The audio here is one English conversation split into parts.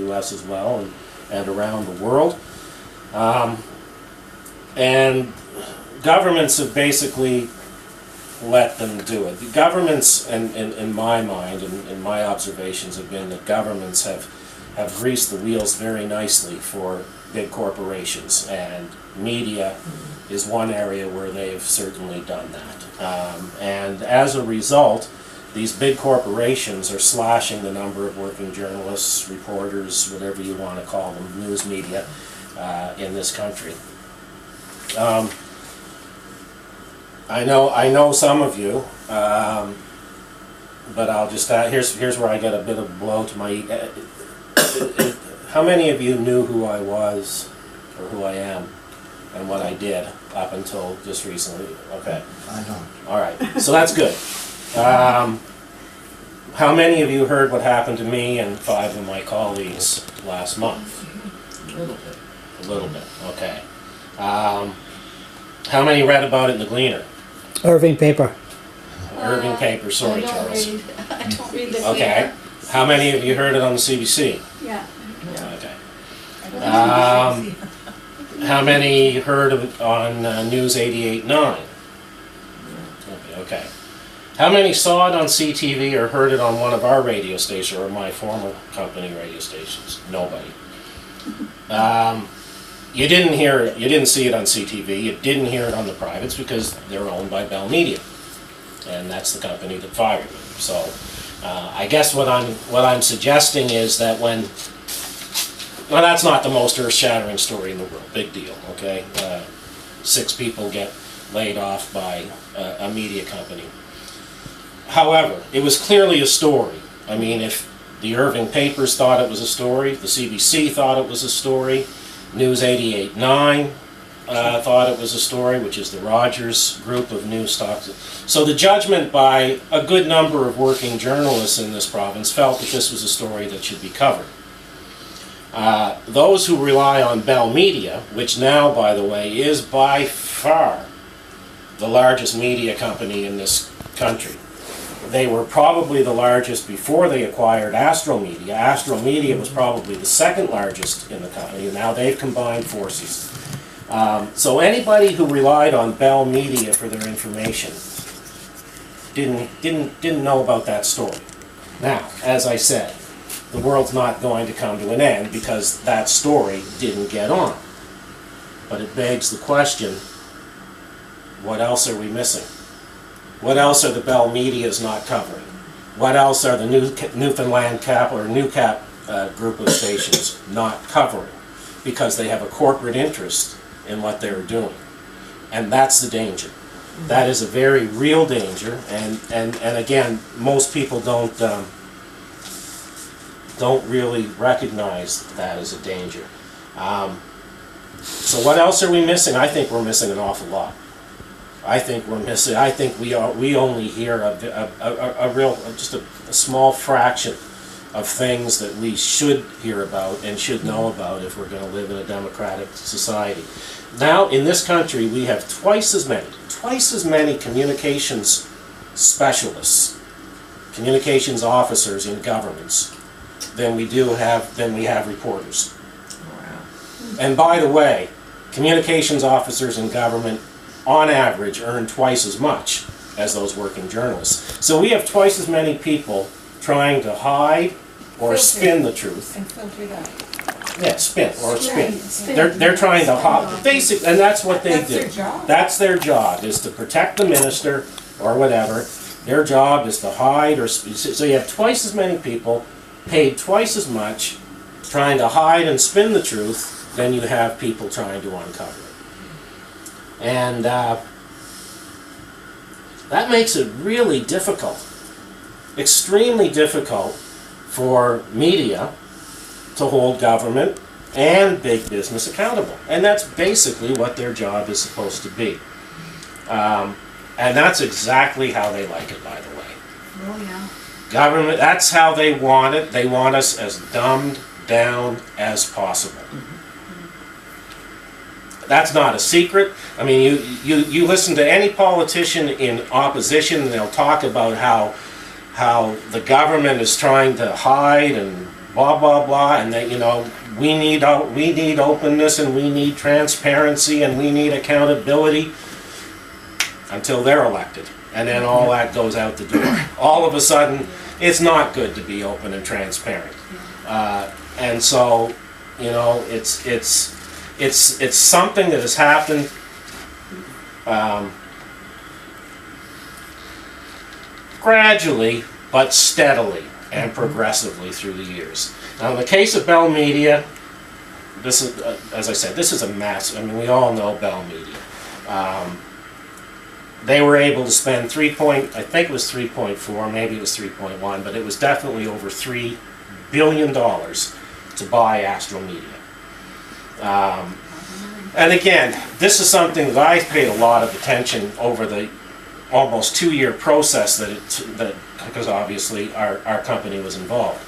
U.S. as well, and around the world. And governments have basically let them do it. The governments, in my mind, and in my observations, have been that governments have greased the wheels very nicely for big corporations, and media is one area where they've certainly done that. And as a result, these big corporations are slashing the number of working journalists, reporters, whatever you want to call them, news media, in this country. I know some of you, but I'll just here's where I get a bit of a blow to my. How many of you knew who I was, or who I am, and what I did up until just recently? Okay. I don't. All right. So that's good. How many of you heard what happened to me and 5 of my colleagues last month? A little bit. A little bit. Okay. How many read about it in the Gleaner? Irving paper. Irving paper. Sorry, Charles. I don't read the Okay. How many of you heard it on the CBC? Yeah. Okay. How many heard of it on News 88.9? Okay. How many saw it on CTV or heard it on one of our radio stations, or my former company radio stations? Nobody. You didn't hear it, you didn't see it on CTV, you didn't hear it on the privates because they're owned by Bell Media, and that's the company that fired me. So I guess what I'm suggesting is that well, that's not the most earth-shattering story in the world. Big deal, okay? 6 people get laid off by a media company. However, it was clearly a story. I mean, if the Irving papers thought it was a story, the CBC thought it was a story, News 88.9 thought it was a story, which is the Rogers group of news stocks. So the judgment by a good number of working journalists in this province felt that this was a story that should be covered. Those who rely on Bell Media, which now, by the way, is by far the largest media company in this country. They were probably the largest before they acquired Astro Media. Astro Media was probably the 2nd largest in the company, and now they've combined forces. So anybody who relied on Bell Media for their information didn't know about that story. Now, as I said, the world's not going to come to an end because that story didn't get on. But it begs the question, what else are we missing? What else are the Bell Medias not covering? What else are the Newfoundland Cap or Newcap group of stations not covering? Because they have a corporate interest in what they're doing. And that's the danger. That is a very real danger, and again, most people don't really recognize that as a danger. So what else are we missing? I think we're missing an awful lot. I think we only hear just a small fraction of things that we should hear about and should know about if we're going to live in a democratic society. Now, in this country, we have twice as many communications specialists, communications officers in governments than we have reporters. Wow. And by the way, communications officers in government on average earn twice as much as those working journalists. So we have twice as many people trying to hide or spin the truth. And filter that. Yeah, spin. Spin. They're trying to hide, basic, and that's what they That's do. their job. That's their job, is to protect the minister or whatever. Their job is to hide or so you have twice as many people paid twice as much trying to hide and spin the truth than you have people trying to uncover it. And that makes it really difficult, extremely difficult for media to hold government and big business accountable. And that's basically what their job is supposed to be. And that's exactly how they like it, by the way. Oh, yeah. Government, that's how they want it. They want us as dumbed down as possible. That's not a secret. I mean, you listen to any politician in opposition, and they'll talk about how the government is trying to hide and blah, blah, blah, and that, we need openness and we need transparency and we need accountability until they're elected. And then all that goes out the door. All of a sudden, it's not good to be open and transparent. And so, it's something that has happened gradually, but steadily and progressively through the years. Now, in the case of Bell Media, this is, as I said, this is a mess. I mean, we all know Bell Media. They were able to spend I think it was 3.4, maybe it was 3.1, but it was definitely over $3 billion to buy Astro Media. And again, this is something that I paid a lot of attention over the almost 2-year process because obviously our company was involved.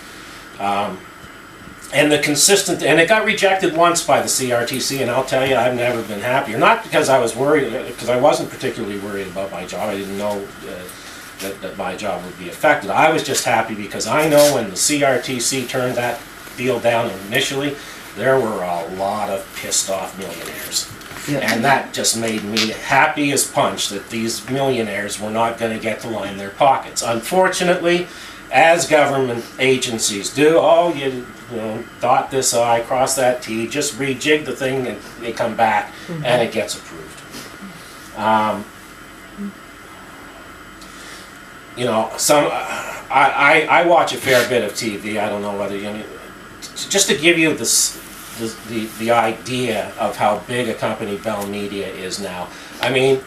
And it got rejected once by the CRTC, and I'll tell you, I've never been happier. Not because I was worried, because I wasn't particularly worried about my job. I didn't know that my job would be affected. I was just happy because I know when the CRTC turned that deal down initially, there were a lot of pissed off millionaires. Yeah. And that just made me happy as punch that these millionaires were not going to get to line their pockets. Unfortunately, as government agencies do, you dot this I, cross that T, just rejig the thing and they come back and it gets approved. I watch a fair bit of TV. I don't know whether just to give you the idea of how big a company Bell Media is now. I mean,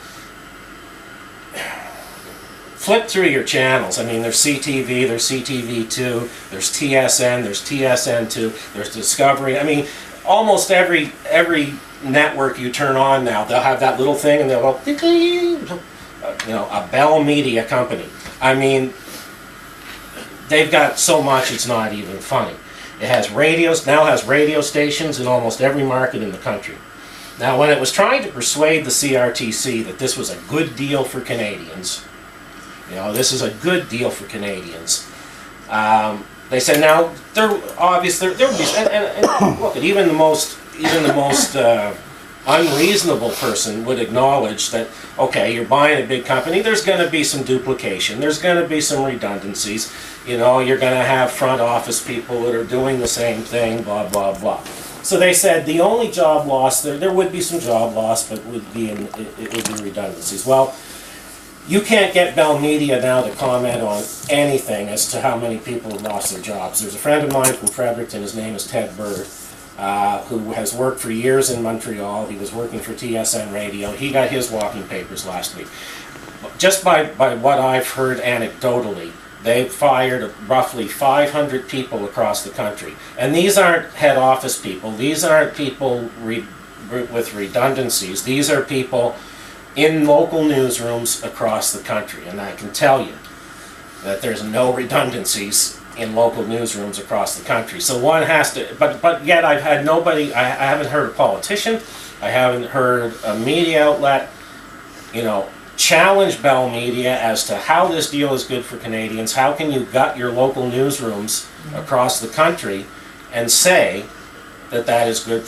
flip through your channels. I mean, there's CTV, there's CTV2, there's TSN, there's TSN2, there's Discovery. I mean, almost every network you turn on now, they'll have that little thing and they'll go, a Bell Media company. I mean, they've got so much it's not even funny. It has now has radio stations in almost every market in the country. Now, when it was trying to persuade the CRTC that this was a good deal for Canadians, this is a good deal for Canadians, they said, now, there would be, and look, even the most unreasonable person would acknowledge that, okay, you're buying a big company, there's going to be some duplication, there's going to be some redundancies, you're going to have front office people that are doing the same thing, blah, blah, blah. So they said the only job loss, there would be some job loss, but it would be redundancies. Well, you can't get Bell Media now to comment on anything as to how many people have lost their jobs. There's a friend of mine from Fredericton, his name is Ted Bird, who has worked for years in Montreal. He was working for TSN Radio. He got his walking papers last week. Just by what I've heard anecdotally, they've fired roughly 500 people across the country. And these aren't head office people. These aren't people with redundancies. These are people in local newsrooms across the country. And I can tell you that there's no redundancies in local newsrooms across the country. So one has to, but yet I've had nobody, I haven't heard a politician, I haven't heard a media outlet, challenge Bell Media as to how this deal is good for Canadians. How can you gut your local newsrooms across the country and say that that is good?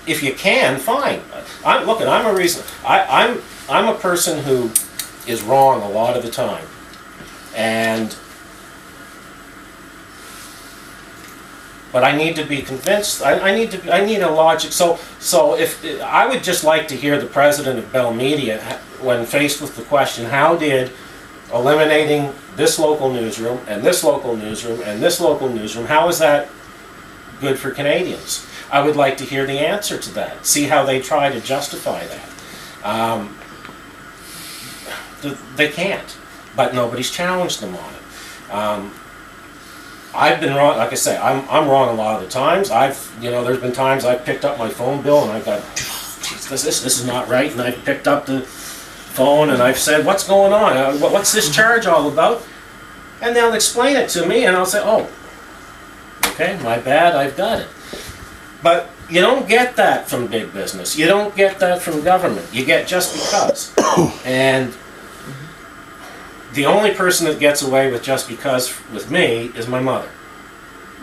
If you can, fine. I'm a person who is wrong a lot of the time, but I need to be convinced. I need a logic. So if I would just like to hear the president of Bell Media, when faced with the question, how did eliminating this local newsroom and this local newsroom and this local newsroom, how is that good for Canadians? I would like to hear the answer to that. See how they try to justify that. They can't, but nobody's challenged them on it. I've been wrong. Like I say, I'm wrong a lot of the times. There's been times I've picked up my phone bill and I've got, this is not right, and I've picked up the phone and I've said, what's going on? What's this charge all about? And they'll explain it to me, and I'll say, oh, okay, my bad, I've got it. But you don't get that from big business. You don't get that from government. You get just because. And the only person that gets away with just because with me is my mother.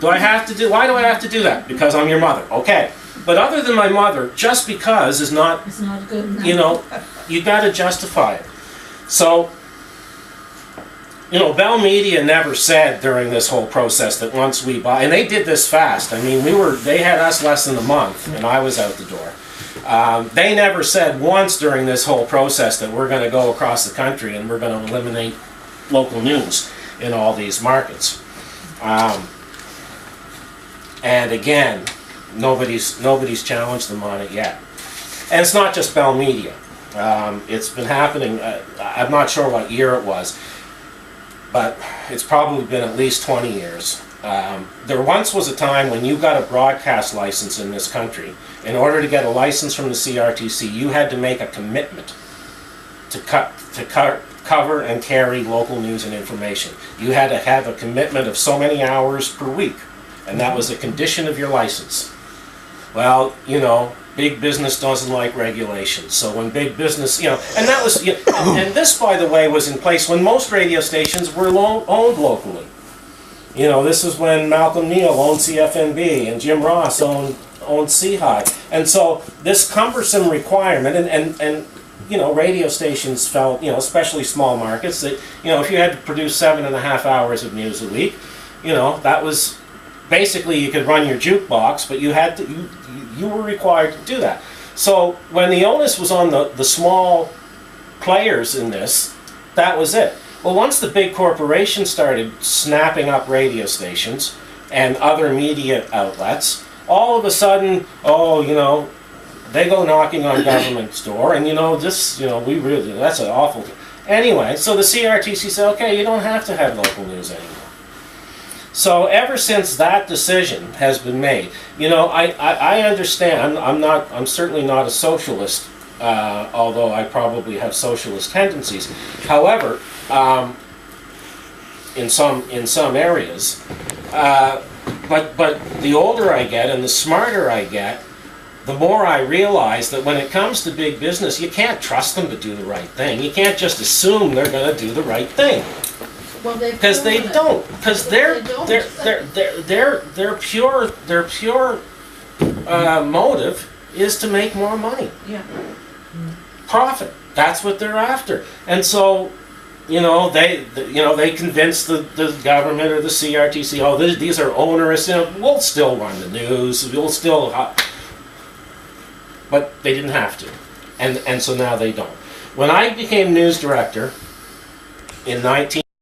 Why do I have to do that? Because I'm your mother. Okay. But other than my mother, just because is not, It's not good enough. you know, you got to justify it. So, you know, Bell Media never said during this whole process that once we buy, and they did this fast. I mean, they had us less than a month, and I was out the door. They never said once during this whole process that we're going to go across the country and we're going to eliminate local news in all these markets. And again, nobody's challenged them on it yet. And it's not just Bell Media. It's been happening, I'm not sure what year it was, but it's probably been at least 20 years. There once was a time when you got a broadcast license in this country. In order to get a license from the CRTC, you had to make a commitment to cover and carry local news and information. You had to have a commitment of so many hours per week, and that was a condition of your license. Well, you know, big business doesn't like regulations. So when big business, you know, and that was, and this, by the way, was in place when most radio stations were owned locally. You know, this is when Malcolm Neal owned CFNB and Jim Ross owned C-High. And so this cumbersome requirement, and you know, radio stations felt, you know, especially small markets, that, you know, if you had to produce 7.5 hours of news a week, you know, that was basically, you could run your jukebox, but you had to, you were required to do that. So when the onus was on the small players in this, that was it. Well, once the big corporations started snapping up radio stations and other media outlets, all of a sudden, oh, you know, they go knocking on government's door, and you know, this, you know, we really, that's an awful thing. Anyway, so the CRTC said, okay, you don't have to have local news anymore. So ever since that decision has been made, you know, I understand, I'm certainly not a socialist, although I probably have socialist tendencies. However, in some areas, but the older I get and the smarter I get, the more I realize that when it comes to big business, you can't trust them to do the right thing. You can't just assume they're going to do the right thing. Well, Because they don't. Because their pure motive is to make more money. Yeah. Profit. That's what they're after. And so, you know, they convince the government or the CRTC, oh, these are onerous. You know, we'll still run the news. We'll still, but they didn't have to, and so now they don't. When I became news director in